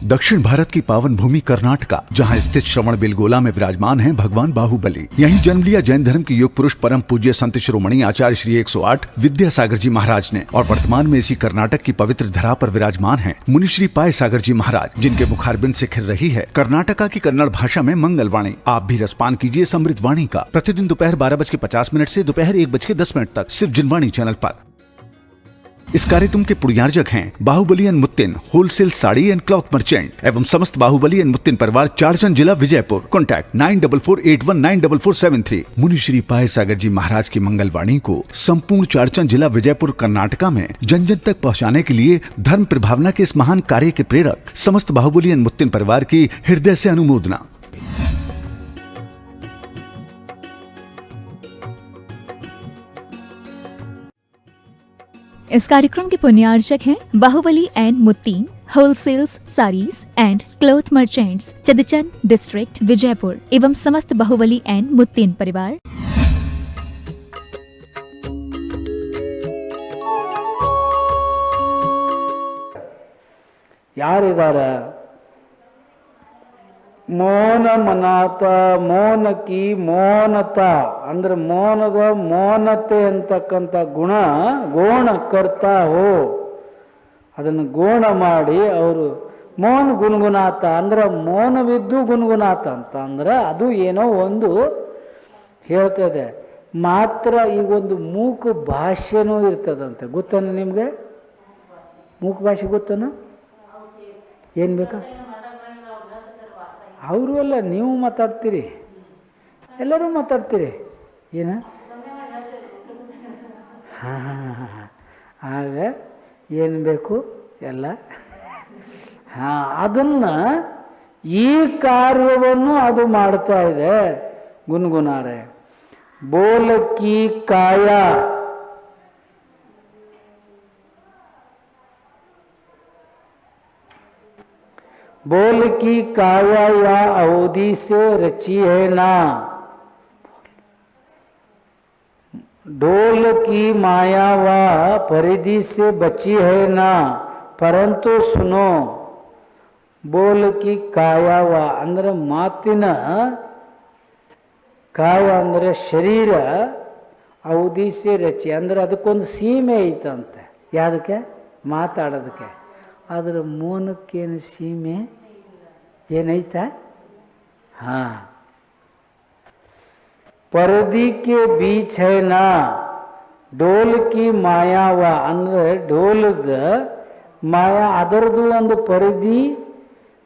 दक्षिण भारत की पावन भूमि कर्नाटका, जहां स्थित श्रवणबेलगोला में विराजमान हैं भगवान बाहुबली। यहीं जन्म लिया जैन धर्म के योग पुरुष परम पूज्य संत शिरोमणि आचार्य श्री 108 विद्यासागर जी महाराज ने, और वर्तमान में इसी कर्नाटक की पवित्र धरा पर विराजमान हैं मुनि श्री पाय सागर जी महाराज, जिनके मुखारबिंद से खिल रही है कर्नाटका की कन्नड़ भाषा में मंगलवाणी। आप भी रसपान कीजिए समृद्ध वाणी का, प्रतिदिन दोपहर 12:50 से दोपहर 1:10 तक सिर्फ जिनवाणी चैनल पर। इस कार्यक्रम के पुण्यार्जक हैं Bahubali and Muttin wholesale sari and cloth merchant एवं समस्त बाहुबली एंड मुत्तिन परिवार, चारचंद जिला विजयपुर। कॉन्टैक्ट 9448194473। मुनि श्री पाय सागर जी महाराज की मंगलवाणी को संपूर्ण चारचंद जिला विजयपुर कर्नाटका में जन जन तक पहुंचाने के लिए धर्म प्रभावना के इस महान कार्य के प्रेरक समस्त बाहुबली एंड मुत्तिन परिवार की हृदय से अनुमोदना। इस कार्यक्रम के पुण्यार्चक हैं Bahubali and Muttin wholesales saris and cloth merchants, Chadchan district Vijayapur एवं समस्त बाहुबली एंड मुत्तीन परिवार। ಯಾರಿದ್ದಾರೆ? ಮೌನ ಮನಾತ, ಮೌನಕಿ ಮೌನತ ಅಂದ್ರೆ ಮೌನದ ಮೌನತೆ ಅಂತಕ್ಕಂಥ ಗೋಣ ಕರ್ತಾ ಹೋ, ಅದನ್ನು ಗೋಣ ಮಾಡಿ ಅವರು ಮೌನ ಗುಣಗುಣಾತ ಅಂದ್ರೆ ಮೌನವಿದ್ದು ಗುಣಗುಣಾತ ಅಂತ ಅಂದ್ರೆ ಅದು ಏನೋ ಒಂದು ಹೇಳ್ತದೆ. ಮಾತ್ರ ಈಗೊಂದು ಮೂಕ ಭಾಷೆನೂ ಇರ್ತದಂತೆ, ಗೊತ್ತಾನ ನಿಮಗೆ? ಮೂಕ ಭಾಷೆ ಗೊತ್ತಾನ? ಏನು ಬೇಕಾ? ಅವರು ಅಲ್ಲ, ನೀವು ಮಾತಾಡ್ತೀರಿ, ಎಲ್ಲರೂ ಮಾತಾಡ್ತೀರಿ. ಏನ? ಹಾಂ ಹಾಂ ಹಾಂ ಆಗ ಏನು ಬೇಕು ಎಲ್ಲ. ಹಾಂ, ಅದನ್ನು ಈ ಕಾರ್ಯವನ್ನು ಅದು ಮಾಡ್ತಾ ಇದೆ ಗುನ್ಗುನಾರೆ. ಬೋಲಕಿ ಕಾಯ, बोल की काया या अवधि से रची है ना, डोल की माया व परिधि से बची है ना, परंतु सुनो बोल की काया व अंदर मातिन ಕಾಯ ಅಂದರೆ ಶರೀರ, ಅವಧಿ ಸೇ ರಚಿ ಅಂದರೆ ಅದಕ್ಕೊಂದು ಸೀಮೆ ಐತಂತೆ. ಯಾವುದಕ್ಕೆ? ಮಾತಾಡೋದಕ್ಕೆ. ಅದರ ಮೌನಕ್ಕೇನು ಸೀಮೆ ಏನೈತ? ಹಾಂ, ಪರದಿ ಕೆ ಬೀಚ್ ಹೈ ನಾ, ಡೋಲ್ ಕಿ ಮಾಯಾವ ಅಂದರೆ ಡೋಲದ ಮಾಯಾ, ಅದರದ್ದು ಒಂದು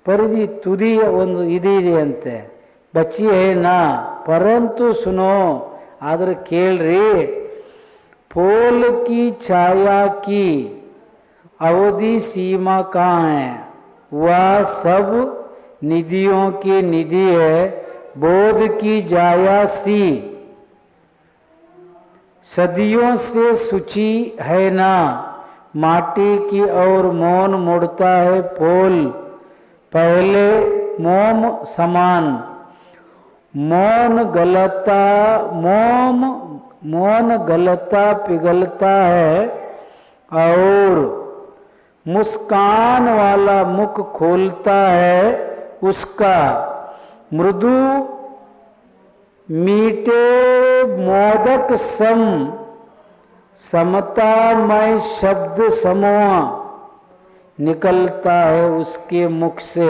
ಪರಿಧಿ ತುದಿಯ ಒಂದು ಇದೆ ಅಂತೆ. ಬಚ್ಚಿ ಹೇ ನಾ, ಪರಂತು ಸುನೋ ಆದ್ರೆ ಕೇಳ್ರಿ. ಪೋಲ್ ಕಿ ಛಾಯಾ ಕಿ अवधि सीमा कहाँ है? वह सब निधियों की निधि है, बोध की जाया सी सदियों से सूची है ना, माटी की और मौन मुड़ता है पोल पहले मोम समान, मौन गलता पिघलता है और मुस्कान वाला मुख खोलता है उसका, मृदु मीठे मोदक समतामय शब्द समूह निकलता है उसके मुख से.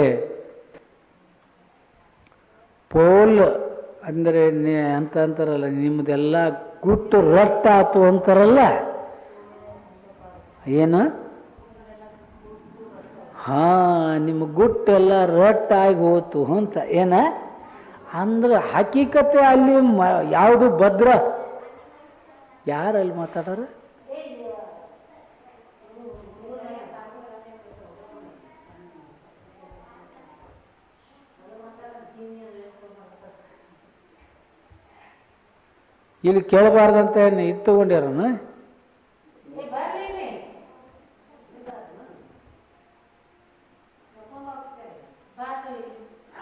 ಪೋಲ್ ಅಂದರೆ ಅಂತ ಅಂತಾರಲ್ಲ, ನಿಮ್ಮದೆಲ್ಲ ಗುಟ್ಟು ರಟ್ಟಾತು ಅಂತಾರಲ್ಲ, ಏನು? ಹಾಂ, ನಿಮ್ಮ ಗುಟ್ಟೆಲ್ಲ ರಟ್ಟಾಗಿ ಹೋತು ಅಂತ ಏನ ಅಂದ್ರೆ ಹಕೀಕತೆ ಅಲ್ಲಿ ಯಾವುದು ಭದ್ರ? ಯಾರಲ್ಲಿ ಮಾತಾಡೋರ? ಇಲ್ಲಿ ಕೇಳಬಾರ್ದಂತ ಇದು ತಗೊಂಡ್ಯಾರನ?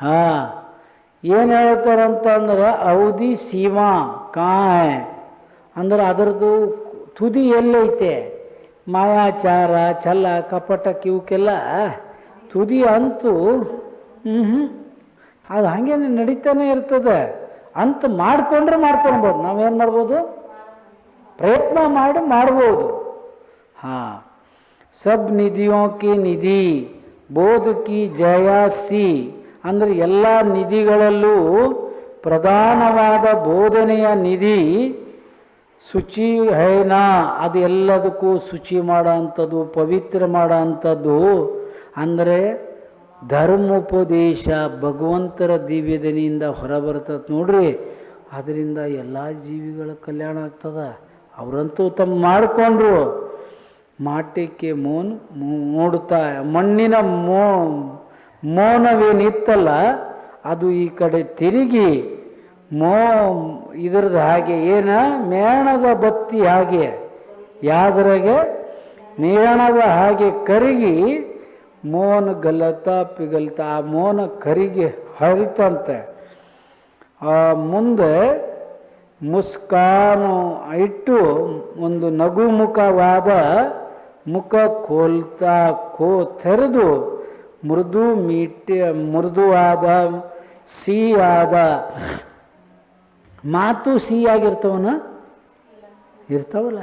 ಹಾಂ, ಏನು ಹೇಳ್ತಾರಂತಂದ್ರೆ ಅವಧಿ ಸೀಮಾ ಕಾ ಹೈ ಅಂದ್ರೆ ಅದರದ್ದು ತುದಿ ಎಲ್ಲೈತೆ? ಮಾಯಾಚಾರ, ಛಲ, ಕಪಟ ಇವಕ್ಕೆಲ್ಲ ತುದಿ ಅಂತೂ ಅದು ಹಾಗೇನೆ ನಡೀತಾನೆ ಇರ್ತದೆ. ಅಂತ ಮಾಡಿಕೊಂಡ್ರೆ ಮಾಡ್ಕೊಳ್ಬೋದು. ನಾವೇನು ಮಾಡ್ಬೋದು? ಪ್ರಯತ್ನ ಮಾಡಿ ಮಾಡ್ಬೋದು. ಹಾಂ, ಸಬ್ ನಿಧಿಯೋ ಕಿ ನಿಧಿ ಬೋಧ ಕಿ ಜಯಾಸಿ ಅಂದರೆ ಎಲ್ಲ ನಿಧಿಗಳಲ್ಲೂ ಪ್ರಧಾನವಾದ ಬೋಧನೆಯ ನಿಧಿ ಶುಚಿ ಹೈನಾ, ಅದು ಎಲ್ಲದಕ್ಕೂ ಶುಚಿ ಮಾಡೋ ಅಂಥದ್ದು, ಪವಿತ್ರ ಮಾಡೋ ಅಂಥದ್ದು. ಅಂದರೆ ಧರ್ಮೋಪದೇಶ ಭಗವಂತರ ದಿವ್ಯದನಿಯಿಂದ ಹೊರಬರ್ತದೆ ನೋಡ್ರಿ. ಅದರಿಂದ ಎಲ್ಲ ಜೀವಿಗಳ ಕಲ್ಯಾಣ ಆಗ್ತದೆ. ಅವರಂತೂ ತಮ್ಮ ಮಾಡಿಕೊಂಡ್ರು. ಮಾಟಿಕೆ ಮೂಡುತ್ತಾ ಮಣ್ಣಿನ ಮೋನವೇನಿತ್ತಲ್ಲ ಅದು ಈ ಕಡೆ ತಿರುಗಿ ಇದ್ರದ್ದು ಹಾಗೆ ಏನ ಮೇಣದ ಬತ್ತಿ ಹಾಗೆ ಯಾವ್ದ್ರಾಗೆ ಮೇಣದ ಹಾಗೆ ಕರಗಿ ಮೋನ ಗಲತಾ ಪಿಗಲ್ತಾ ಆ ಮೋನ ಕರಿಗೆ ಹರಿತಂತೆ. ಆ ಮುಂದೆ ಮುಸ್ಕಾನು ಇಟ್ಟು ಒಂದು ನಗುಮುಖವಾದ ಮುಖ ತೆರೆದು ಮೃದುವಾದ ಸಿಹಿಯಾದ ಮಾತು ಸಿಹಿಯಾಗಿರ್ತವನ ಇರ್ತಾವಲ್ಲ.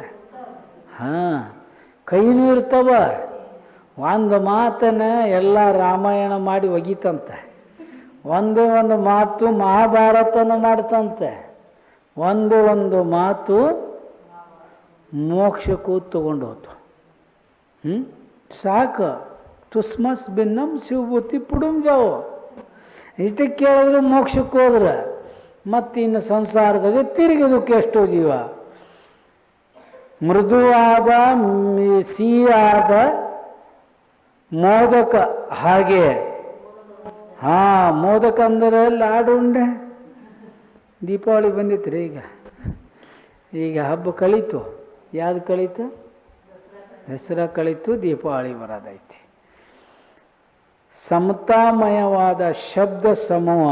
ಹಾಂ, ಕೈನೂ ಇರ್ತಾವ. ಒಂದು ಮಾತನ್ನ ಎಲ್ಲ ರಾಮಾಯಣ ಮಾಡಿ ಒಗಿತಂತೆ. ಒಂದೇ ಒಂದು ಮಾತು ಮಹಾಭಾರತನ ಮಾಡ್ತಂತೆ. ಒಂದೇ ಒಂದು ಮಾತು ಮೋಕ್ಷಕ್ಕೂ ತಗೊಂಡು ಹೋತು. ಸಾಕು. ತುಸ್ಮಸ್ ಭಿನ್ನಂ ಶಿವಭೂತಿ ಪುಡುಂ ಜಾವು. ಇಷ್ಟಕ್ಕೆ ಕೇಳಿದ್ರು ಮೋಕ್ಷಕ್ಕೆ ಹೋದ್ರೆ ಮತ್ತಿನ್ನು ಸಂಸಾರದಾಗ ತಿರುಗಿದಕ್ಕೆ ಎಷ್ಟೋ ಜೀವ. ಮೃದುವಾದ ಸಿಹಿಯಾದ ಮೋದಕ ಹಾಗೆ. ಹಾಂ, ಮೋದಕ ಅಂದರೆ ಲಾಡು ಉಂಡೆ. ದೀಪಾವಳಿ ಬಂದಿತ್ತು ರೀ. ಈಗ ಹಬ್ಬ ಕಳೀತು. ಯಾವುದು ಕಳೀತು? ದಸರಾ ಕಳೀತು, ದೀಪಾವಳಿ ಬರೋದೈತಿ. ಸಮತಾಮಯವಾದ ಶಬ್ದ ಸಮೂಹ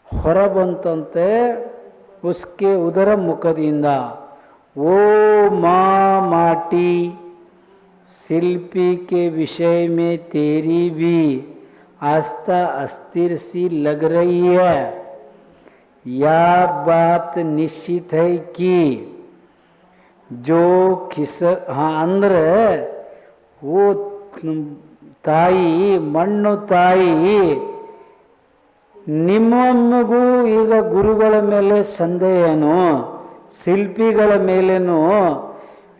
ಹೊರಬಂತಂತೆ ಉಸ್ಕೆ ಉದರ ಮುಖದಿಂದ. ಓ ಮಾಟಿ शिल्पी के विषय में तेरी भी आस्था अस्थिर सी लग रही है. यह बात निश्चित है कि जो हाँ ಅಂದರೆ ಓ ತಾಯಿ, ಮಣ್ಣು ತಾಯಿ, ನಿಮ್ಮಮ್ಮಗೂ ಈಗ ಗುರುಗಳ ಮೇಲೆ ಸಂದೇಹನೋ ಶಿಲ್ಪಿಗಳ ಮೇಲೇನೋ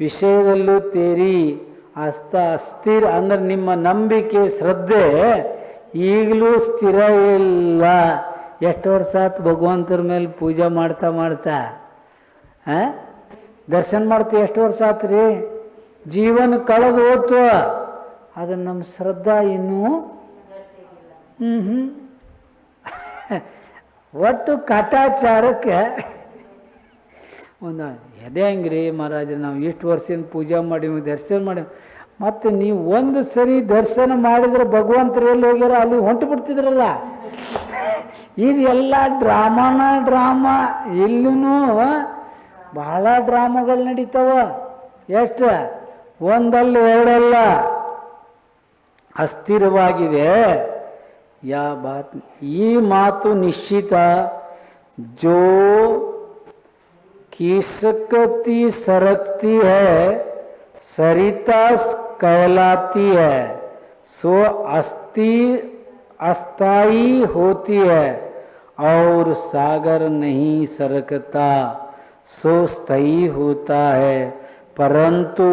ವಿಷಯದಲ್ಲೂ ತೇರಿ ಅಸ್ಥಿರ ಅಂದರೆ ನಿಮ್ಮ ನಂಬಿಕೆ ಶ್ರದ್ಧೆ ಈಗಲೂ ಸ್ಥಿರ ಇಲ್ಲ. ಎಷ್ಟು ವರ್ಷ ಆಯ್ತು ಭಗವಂತರ ಮೇಲೆ ಪೂಜೆ ಮಾಡ್ತಾ ದರ್ಶನ ಮಾಡ್ತೀವಿ. ಎಷ್ಟು ವರ್ಷ ಆಯ್ತು ರೀ? ಜೀವನ ಕಳೆದು ಹೋತು. ಅದು ನಮ್ಮ ಶ್ರದ್ಧಾ ಇನ್ನೂ ಒಟ್ಟು ಕಾಟಾಚಾರಕ್ಕೆ ಒಂದು ಎದೆ ಹಂಗ್ರಿ ಮಹಾರಾಜ, ನಾವು ಇಷ್ಟು ವರ್ಷದಿಂದ ಪೂಜೆ ಮಾಡೀವಿ, ದರ್ಶನ ಮಾಡೀವಿ. ಮತ್ತು ನೀವು ಒಂದು ಸರಿ ದರ್ಶನ ಮಾಡಿದ್ರೆ ಭಗವಂತರು ಎಲ್ಲಿ ಹೋಗ್ಯಾರ ಅಲ್ಲಿ ಹೊಂಟು ಬಿಡ್ತಿದ್ರಲ್ಲ. ಇದೆಲ್ಲ ಡ್ರಾಮಾ. ಇಲ್ಲೂ ಬಹಳ ಡ್ರಾಮಾಗಳು ನಡೀತಾವ. ಎಷ್ಟು? ಒಂದಲ್ಲ ಎರಡಲ್ಲ. ಅಸ್ಥಿರವಾಗಿದೆ. ಈ ಮಾತು ನಿಶ್ಚಿತ. ಜೋ खिसकती सरकती है सरिता कहलाती है, सो अस्थाई होती है और सागर नहीं सरकता सो स्थायी होता है. परंतु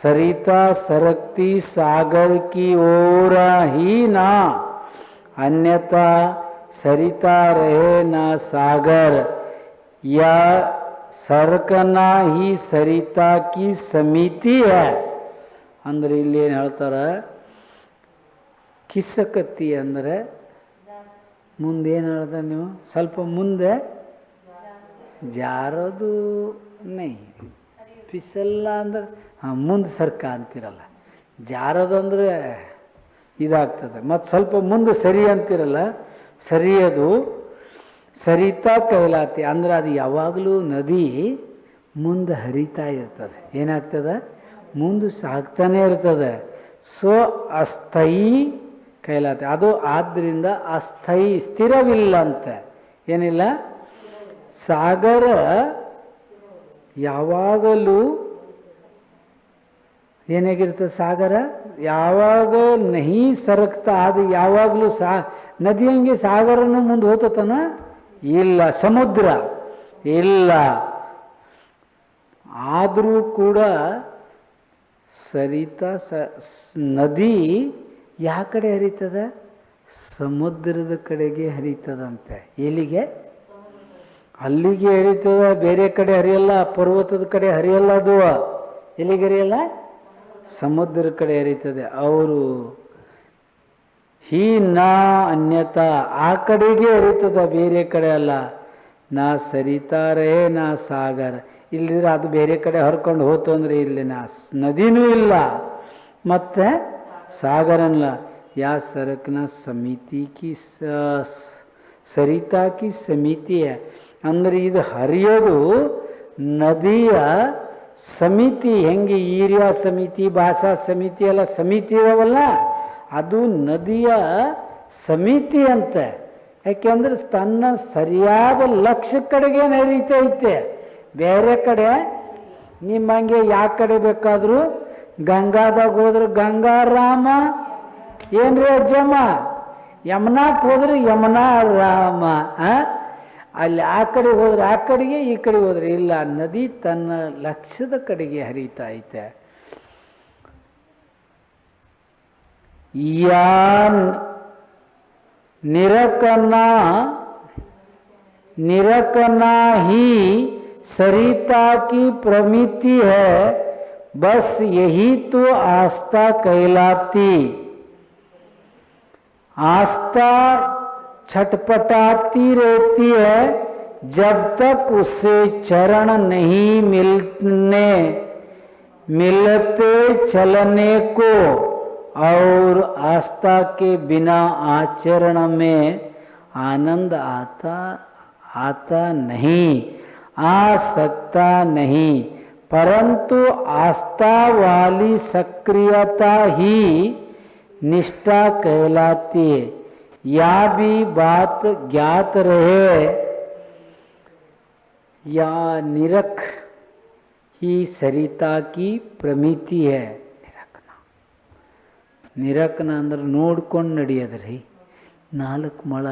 सरिता सरकती सागर की ओर ही ना, अन्यथा सरिता रहे ना सागर. या सरकना ही सरिता की समिति है. ಅಂದರೆ ಇಲ್ಲಿ ಏನು ಹೇಳ್ತಾರೆ, ಕಿಸಕತ್ತಿ ಅಂದರೆ ಮುಂದೇನು ಹೇಳ್ದ ನೀವು ಸ್ವಲ್ಪ ಮುಂದೆ ಜಾರೋದು ನೈ ಪಿಸಲ್ಲ ಅಂದ್ರೆ ಮುಂದೆ ಸರ್ಕ ಅಂತಿರಲ್ಲ. ಜಾರೋದು ಅಂದರೆ ಇದಾಗ್ತದೆ. ಮತ್ತು ಸ್ವಲ್ಪ ಮುಂದೆ ಸರಿ ಅಂತಿರಲ್ಲ, ಸರಿಯೋದು ಸರಿತಾ ಕೈಲಾತಿ ಅಂದರೆ ಅದು ಯಾವಾಗಲೂ ನದಿ ಮುಂದೆ ಹರಿತಾ ಇರ್ತದೆ. ಏನಾಗ್ತದೆ? ಮುಂದೆ ಸಾಗ್ತಾನೆ ಇರ್ತದೆ. ಸೊ ಅಸ್ಥಾಯಿ ಕೈಲಾತೆ. ಅದು ಆದ್ದರಿಂದ ಅಸ್ಥಾಯಿ, ಸ್ಥಿರವಿಲ್ಲ ಅಂತೆ. ಏನಿಲ್ಲ, ಸಾಗರ ಯಾವಾಗಲೂ ಏನಾಗಿರ್ತದೆ, ಸಾಗರ ಯಾವಾಗ ನಹಿ ಸರಕ್ತಾ, ಅದು ಯಾವಾಗಲೂ ನದಿ ಹಂಗೆ ಸಾಗರನು ಮುಂದೆ ಹೋತತನ ಇಲ್ಲ, ಸಮುದ್ರ ಇಲ್ಲ. ಆದರೂ ಕೂಡ ಸರಿತಾ ನದಿ ಯಾವ ಕಡೆ ಹರಿತದ, ಸಮುದ್ರದ ಕಡೆಗೆ ಹರಿತದಂತೆ. ಎಲ್ಲಿಗೆ, ಅಲ್ಲಿಗೆ ಹರಿತದ, ಬೇರೆ ಕಡೆ ಹರಿಯಲ್ಲ, ಪರ್ವತದ ಕಡೆ ಹರಿಯಲ್ಲ. ಅದು ಎಲ್ಲಿಗೆ ಹರಿಯಲ್ಲ, ಸಮುದ್ರ ಕಡೆ ಹರಿತದೆ. ಅವರು ಹೀ ನಾ ಅನ್ಯತಾ, ಆ ಕಡೆಗೆ ಹರಿತದ, ಬೇರೆ ಕಡೆ ಅಲ್ಲ. ನಾ ಸರಿತಾರೆ ನಾ ಸಾಗರ, ಇಲ್ಲಿದ್ರೆ ಅದು ಬೇರೆ ಕಡೆ ಹರ್ಕೊಂಡು ಹೋತು ಅಂದರೆ ಇಲ್ಲಿ ನದಿನೂ ಇಲ್ಲ ಮತ್ತು ಸಾಗರನಲ್ಲ. ಯಾ ಸರಕ್ನ ಸಮಿತಿ ಕಿ ಸರಿತಾ ಕಿ ಸಮಿತಿ ಅಂದರೆ ಇದು ಹರಿಯೋದು ನದಿಯ ಸಮಿತಿ. ಹೆಂಗೆ ಈರ್ಯ ಸಮಿತಿ, ಭಾಷಾ ಸಮಿತಿ ಎಲ್ಲ ಸಮಿತಿ ಇದಾವಲ್ಲ, ಅದು ನದಿಯ ಸಮಿತಿ ಅಂತ. ಯಾಕೆಂದ್ರೆ ತನ್ನ ಸರಿಯಾದ ಲಕ್ಷ್ಯ ಕಡೆಗೆ ಹರಿತೈತೆ, ಬೇರೆ ಕಡೆ ನಿಮ್ಮಂಗೆ ಯಾವ ಕಡೆ ಬೇಕಾದರೂ ಗಂಗಾದಾಗ ಹೋದ್ರೆ ಗಂಗಾರಾಮ ಏನ್ರಿ ಅಜ್ಜಮ್ಮ, ಯಮುನಾಕ್ ಹೋದ್ರೆ ಯಮುನಾ ರಾಮ, ಅಲ್ಲಿ ಆ ಕಡೆ ಹೋದ್ರೆ ಆ ಕಡೆಗೆ, ಈ ಕಡೆ ಹೋದ್ರೆ ಇಲ್ಲ. ನದಿ ತನ್ನ ಲಕ್ಷ್ಯದ ಕಡೆಗೆ ಹರಿತಾ ಐತೆ. ಯಾ निरकना ही सरिता की प्रमिति है, बस यही तो आस्था कहलाती. आस्था छटपटाती रहती है जब तक उससे चरण नहीं मिलते चलने को, और आस्था के बिना आचरण में आनंद आता नहीं, आ सकता नहीं. परंतु आस्था वाली सक्रियता ही निष्ठा कहलाती है. या भी बात ज्ञात रहे, या निरख ही सरिता की प्रमिति है. ನಿರಕನ ಅಂದ್ರೆ ನೋಡ್ಕೊಂಡು ನಡೆಯೋದ್ರಿ. 4 ಮೊಳ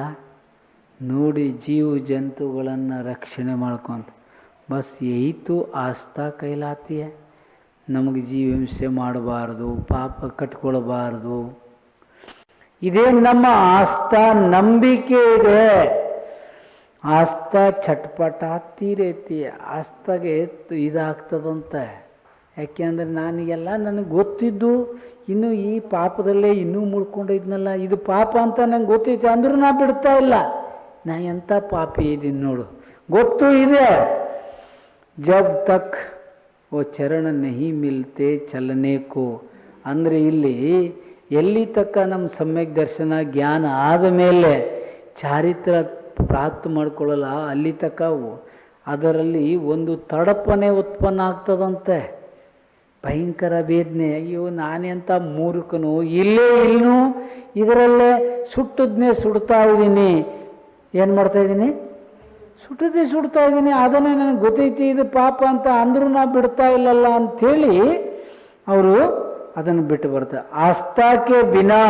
ನೋಡಿ ಜೀವ ಜಂತುಗಳನ್ನು ರಕ್ಷಣೆ ಮಾಡ್ಕೊಂತ, ಬಸ್ ಯಹಿತು ಆಸ್ಥಾ ಕೈಲಾತಿಯ. ನಮಗೆ ಜೀವ ಹಿಂಸೆ ಮಾಡಬಾರ್ದು, ಪಾಪ ಕಟ್ಕೊಳ್ಬಾರ್ದು, ಇದೇ ನಮ್ಮ ಆಸ್ಥಾ, ನಂಬಿಕೆ ಇದೆ. ಆಸ್ಥಾ ಚಟ್ಪಟಾತಿ ರೀತಿ ಆಸ್ಥಾಗೆ ಇದಾಗ್ತದಂತ. ಯಾಕೆಂದ್ರೆ ನಾನಿಗೆಲ್ಲ ನನಗೆ ಗೊತ್ತಿದ್ದು, ಇನ್ನು ಈ ಪಾಪದಲ್ಲೇ ಇನ್ನೂ ಮುಳ್ಕೊಂಡಿದ್ನಲ್ಲ, ಇದು ಪಾಪ ಅಂತ ನಂಗೆ ಗೊತ್ತೈತೆ ಅಂದ್ರೂ ನಾ ಬಿಡ್ತಾ ಇಲ್ಲ. ನಾ ಎಂಥ ಪಾಪಿ ಇದ್ದೀನಿ ನೋಡು, ಗೊತ್ತು ಇದೆ. ಜಬ್ ತಕ್ ಓ ಚರಣ ನಹಿ ಮಿಲ್ತೆ ಚಲನೆ ಕೋ, ಅಂದರೆ ಇಲ್ಲಿ ಎಲ್ಲಿ ತಕ್ಕ ನಮ್ಮ ಸಮ್ಯಕ್ ದರ್ಶನ ಜ್ಞಾನ ಆದ ಮೇಲೆ ಚಾರಿತ್ರ ಪ್ರಾಪ್ತ ಮಾಡ್ಕೊಳ್ಳಲ್ಲ, ಅಲ್ಲಿ ತಕ್ಕ ಅದರಲ್ಲಿ ಒಂದು ತಡಪನೆ ಉತ್ಪನ್ನ ಆಗ್ತದಂತೆ. ಭಯಂಕರ ವೇದನೆ. ಅಯ್ಯೋ ನಾನೆಂಥ ಮೂರ್ಖನು, ಇನ್ನೂ ಇದರಲ್ಲೇ ಸುಟ್ಟದ್ನೇ ಸುಡ್ತಾ ಇದ್ದೀನಿ. ಏನು ಮಾಡ್ತಾ ಇದ್ದೀನಿ, ಸುಡ್ತಾ ಇದ್ದೀನಿ. ಅದನ್ನೇ ನನಗೆ ಗೊತ್ತೈತಿ ಇದು ಪಾಪ ಅಂತ, ಅಂದ್ರೂ ನಾ ಬಿಡ್ತಾ ಇಲ್ಲಲ್ಲ ಅಂಥೇಳಿ ಅವರು ಅದನ್ನು ಬಿಟ್ಟು ಬರ್ತಾರೆ. ಆಸ್ಥಾಕ್ಕೆ ಬಿನಾ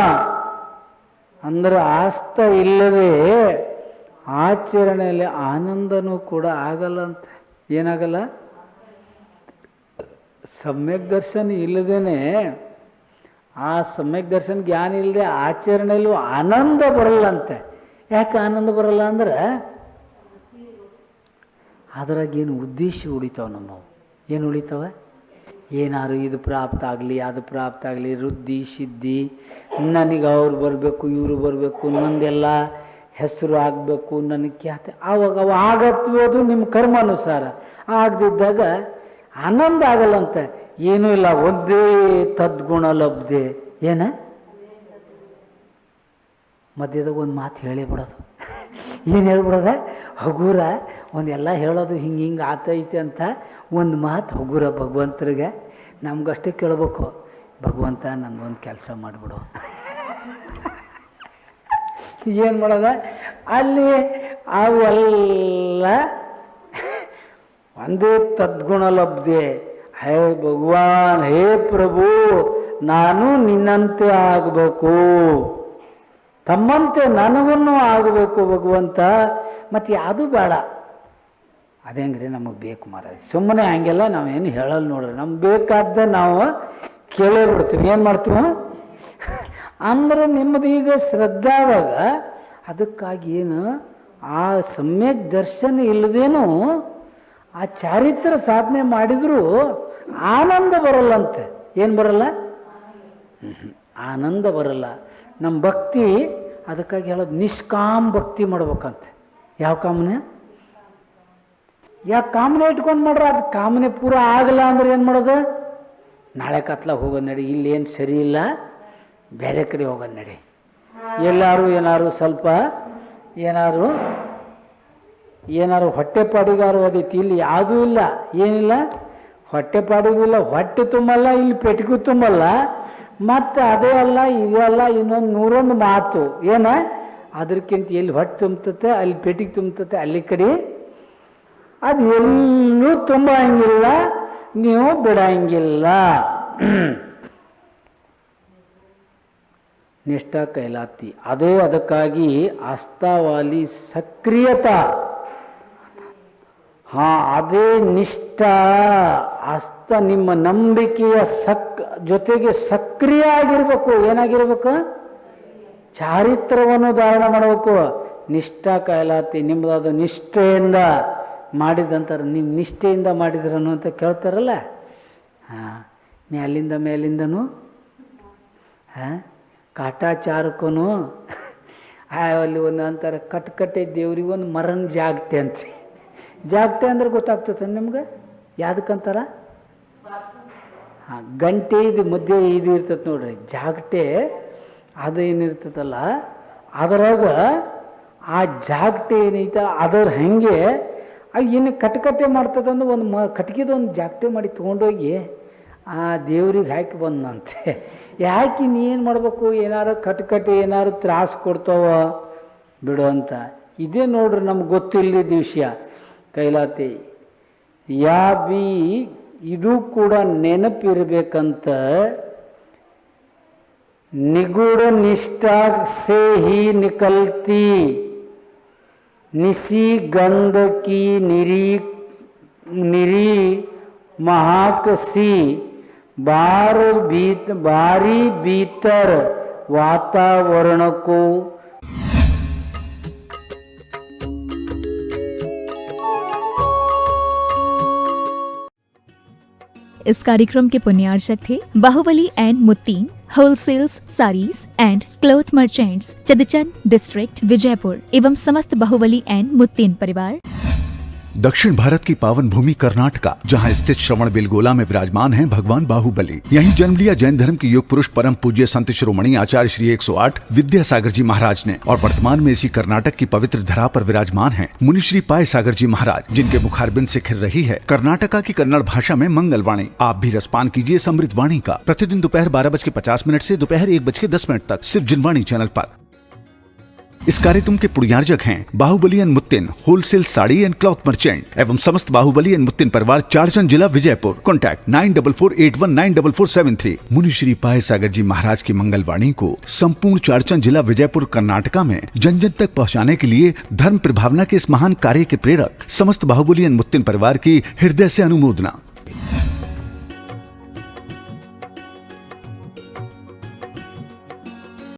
ಅಂದರೆ ಆಸ್ಥಾ ಇಲ್ಲದೆ ಆಚರಣೆಯಲ್ಲಿ ಆನಂದನೂ ಕೂಡ ಆಗಲ್ಲ ಅಂತ. ಏನಾಗಲ್ಲ, ಸಮ್ಯಕ್ ದರ್ಶನ ಇಲ್ಲದೇನೆ, ಆ ಸಮ್ಯಕ್ ದರ್ಶನ ಜ್ಞಾನ ಇಲ್ಲದೆ ಆಚರಣೆಯಲ್ಲೂ ಆನಂದ ಬರಲ್ಲಂತೆ. ಯಾಕೆ ಆನಂದ ಬರಲ್ಲ ಅಂದ್ರೆ ಅದ್ರಾಗೇನು ಉದ್ದೇಶ ಉಳಿತಾವೆ ನಮ್ಮವು. ಏನು ಉಳಿತಾವೆ, ಏನಾರು ಇದು ಪ್ರಾಪ್ತ ಆಗಲಿ, ಅದು ಪ್ರಾಪ್ತ ಆಗಲಿ, ವೃದ್ಧಿ ಸಿದ್ಧಿ, ನನಗೆ ಅವ್ರು ಬರಬೇಕು, ಇವರು ಬರಬೇಕು, ನಂದೆಲ್ಲ ಹೆಸರು ಆಗಬೇಕು, ನನಗೆ ಖ್ಯಾತಿ, ಆವಾಗ ಅವು ಆಗತ್ಬೋದು ನಿಮ್ಮ ಕರ್ಮಾನುಸಾರ. ಆಗದಿದ್ದಾಗ ಆನಂದ ಆಗಲ್ಲಂತೆ. ಏನೂ ಇಲ್ಲ, ಒಂದೇ ತದ್ಗುಣ ಲಬ್ಧೆ. ಏನ ಮಧ್ಯದಾಗ ಒಂದು ಮಾತು ಹೇಳೇ ಬಿಡೋದು. ಏನು ಹೇಳ್ಬಿಡೋದ, ಹಗುರ ಒಂದೆಲ್ಲ ಹೇಳೋದು, ಹಿಂಗೆ ಆತೈತೆ ಅಂತ ಒಂದು ಮಾತು ಹಗುರ ಭಗವಂತರಿಗೆ. ನಮ್ಗಷ್ಟೇ ಕೇಳಬೇಕು, ಭಗವಂತ ನನಗೊಂದು ಕೆಲಸ ಮಾಡಿಬಿಡು. ಏನು ಮಾಡೋದ ಅಲ್ಲಿ ಅವೆಲ್ಲ ಒಂದೇ ತದ್ಗುಣ ಲಬ್ಧೆ. ಹೇ ಭಗವಾನ್, ಹೇ ಪ್ರಭು, ನಾನು ನಿನ್ನಂತೆ ಆಗಬೇಕು, ತಮ್ಮಂತೆ ನನಗನ್ನು ಆಗಬೇಕು ಭಗವಂತ. ಮತ್ತು ಯಾವುದು ಬೇಡ. ಅದೇ ಹೆಂಗ್ರಿ ನಮಗೆ ಬೇಕು ಮಾರಾಯ. ಸುಮ್ಮನೆ ಹಂಗೆಲ್ಲ ನಾವೇನು ಹೇಳಲ್ಲ ನೋಡ್ರಿ. ನಮ್ಗೆ ಬೇಕಾದ ನಾವು ಕೇಳೇ ಬಿಡ್ತೀವಿ. ಏನು ಮಾಡ್ತೀವಿ ಅಂದ್ರೆ ನಿಮ್ಮದು ಈಗ ಶ್ರದ್ಧಾವಾಗ ಅದಕ್ಕಾಗಿ ಏನು ಆ ಸಮ್ಯಕ್ ದರ್ಶನ ಇಲ್ಲದೇನು ಆ ಚಾರಿತ್ರ ಸಾಧನೆ ಮಾಡಿದರೂ ಆನಂದ ಬರಲ್ಲಂತೆ. ಏನು ಬರಲ್ಲ? ಆನಂದ ಬರಲ್ಲ. ನಮ್ಮ ಭಕ್ತಿ ಅದಕ್ಕಾಗಿ ಹೇಳೋದು ನಿಷ್ಕಾಮ ಭಕ್ತಿ ಮಾಡ್ಬೇಕಂತೆ. ಯಾವ ಕಾಮನೆ? ಯಾವ ಕಾಮನೆ ಇಟ್ಕೊಂಡು ಮಾಡ್ರೆ ಅದು ಕಾಮನೆ ಪೂರ ಆಗಲ್ಲ ಅಂದ್ರೆ ಏನು ಮಾಡೋದು? ನಾಳೆ ಕತ್ಲಾಗ ಹೋಗೋದು ನಡಿ, ಇಲ್ಲೇನು ಸರಿ ಇಲ್ಲ, ಬೇರೆ ಕಡೆ ಹೋಗೋದು ನಡಿ. ಎಲ್ಲರೂ ಏನಾರು ಸ್ವಲ್ಪ ಏನಾರು ಹೊಟ್ಟೆಪಾಡಿಗಾರು ಓದೈತಿ. ಇಲ್ಲಿ ಯಾವುದೂ ಇಲ್ಲ, ಏನಿಲ್ಲ, ಹೊಟ್ಟೆಪಾಡಿಗೂ ಇಲ್ಲ, ಹೊಟ್ಟೆ ತುಂಬಲ್ಲ, ಇಲ್ಲಿ ಪೆಟ್ಟಿಗೂ ತುಂಬಲ್ಲ. ಮತ್ತು ಅದೇ ಅಲ್ಲ ಇದೇ ಅಲ್ಲ, ಇನ್ನೊಂದು 101 ಮಾತು. ಏನ ಅದಕ್ಕಿಂತ ಎಲ್ಲಿ ಹೊಟ್ಟೆ ತುಂಬುತ್ತೆ ಅಲ್ಲಿ ಪೆಟ್ಟಿಗೆ ತುಂಬುತ್ತೆ, ಅಲ್ಲಿ ಕಡೆ ಅದು ಎಲ್ಲೂ ತುಂಬಂಗಿಲ್ಲ, ನೀವು ಬಿಡಂಗಿಲ್ಲ. ನಿಷ್ಠಾ ಕೈಲಾತಿ. ಅದೇ ಅದಕ್ಕಾಗಿ ಆಸ್ಥಾವಾಲಿ ಸಕ್ರಿಯತಾ. ಅದೇ ನಿಷ್ಠಾ ಆಸ್ಥ, ನಿಮ್ಮ ನಂಬಿಕೆಯ ಜೊತೆಗೆ ಸಕ್ರಿಯ ಆಗಿರ್ಬೇಕು. ಏನಾಗಿರ್ಬೇಕು? ಚಾರಿತ್ರವನ್ನು ಧಾರಣ ಮಾಡಬೇಕು. ನಿಷ್ಠಾ ಕೈಲಾತಿ. ನಿಮ್ಮದಾದ ನಿಷ್ಠೆಯಿಂದ ಮಾಡಿದಂತಾರೆ. ನಿಮ್ಮ ನಿಷ್ಠೆಯಿಂದ ಮಾಡಿದ್ರನು ಅಂತ ಕೇಳ್ತಾರಲ್ಲ. ಮೇಲಿಂದನೂ ಕಾಟಾಚಾರಕ್ಕೂ ಅಲ್ಲಿ ಒಂದು ಅಂತಾರೆ ಕಟ್ಕಟ್ಟೆ ದೇವ್ರಿಗೆ ಒಂದು ಮರನ ಜಾಗಟೆ ಅಂತ. ಜಾಗಟೆ ಅಂದ್ರೆ ಗೊತ್ತಾಗ್ತದೆ ನಿಮ್ಗೆ ಯಾವುದಕ್ಕಂತಾರ? ಗಂಟೆ ಇದು ಮಧ್ಯೆ ಇದು ಇರ್ತದೆ ನೋಡ್ರಿ, ಜಾಗಟೆ. ಅದು ಏನಿರ್ತದಲ್ಲ ಅದರಾಗ ಆ ಜಾಗಟೆ ಏನೈತೆ ಅದರ ಹಾಗೆ ಏನು ಕಟ್ಕಟ್ಟೆ ಮಾಡ್ತದಂದ್ರೆ ಒಂದು ಕಟ್ಗಿದ ಒಂದು ಜಾಗಟೆ ಮಾಡಿ ತೊಗೊಂಡೋಗಿ ಆ ದೇವ್ರಿಗೆ ಹಾಕಿ ಬಂದಂತೆ. ಯಾಕೆ ನೀನು ಮಾಡಬೇಕು? ಏನಾರು ಕಟ್ಕಟ್ಟೆ ಏನಾರು ತ್ರಾಸು ಕೊಡ್ತಾವ ಬಿಡು ಅಂತ. ಇದೇ ನೋಡ್ರಿ ನಮ್ಗೆ ಗೊತ್ತಿಲ್ಲದ ವಿಷಯ. ಕೈಲಾತಿ ಬಿ ಇದು ಕೂಡ ನೆನಪಿರ್ಬೇಕಂತ. ನಿಗೂಢ ನಿಷ್ಠಾ ಸೇ ಹಿ ನಿಕಲ್ತಿ निसी गंध की निरी महाकसी बारी भीतर वातावरण को इस कार्यक्रम के पुण्यार्चक थे Bahubali and Muttin wholesales saris and cloth merchants, Chadchan district, Vijayapur एवं समस्त बाहुबली एंड मुत्तीन परिवार। दक्षिण भारत की पावन भूमि कर्नाटका, जहां स्थित श्रवणबेलगोला में विराजमान हैं भगवान बाहुबली। यहीं जन्म लिया जैन धर्म के युग पुरुष परम पूज्य संत शिरोमणि आचार्य श्री 108 विद्यासागर जी महाराज ने, और वर्तमान में इसी कर्नाटक की पवित्र धरा पर विराजमान हैं मुनि श्री पाय सागर जी महाराज, जिनके मुखारबिंद से खिल रही है कर्नाटका की कन्नड़ भाषा में मंगलवाणी। आप भी रसपान कीजिए समृद्ध वाणी का, प्रतिदिन दोपहर 12:50 से दोपहर 1:10 तक सिर्फ जिनवाणी चैनल पर। इस कार्यक्रम के पुण्यार्चक हैं Bahubali and Muttin wholesale sari and cloth merchant एवं समस्त बाहुबली एंड मुत्तीन परिवार, चारचन जिला, विजयपुर। कॉन्टैक्ट 9448194473। मुनि श्री पाय सागर जी महाराज की मंगलवाणी को संपूर्ण चारचन जिला, विजयपुर, कर्नाटका में जन जन तक पहुंचाने के लिए धर्म प्रभावना के इस महान कार्य के प्रेरक समस्त बाहुबली एंड मुत्तीन परिवार की हृदय से अनुमोदना।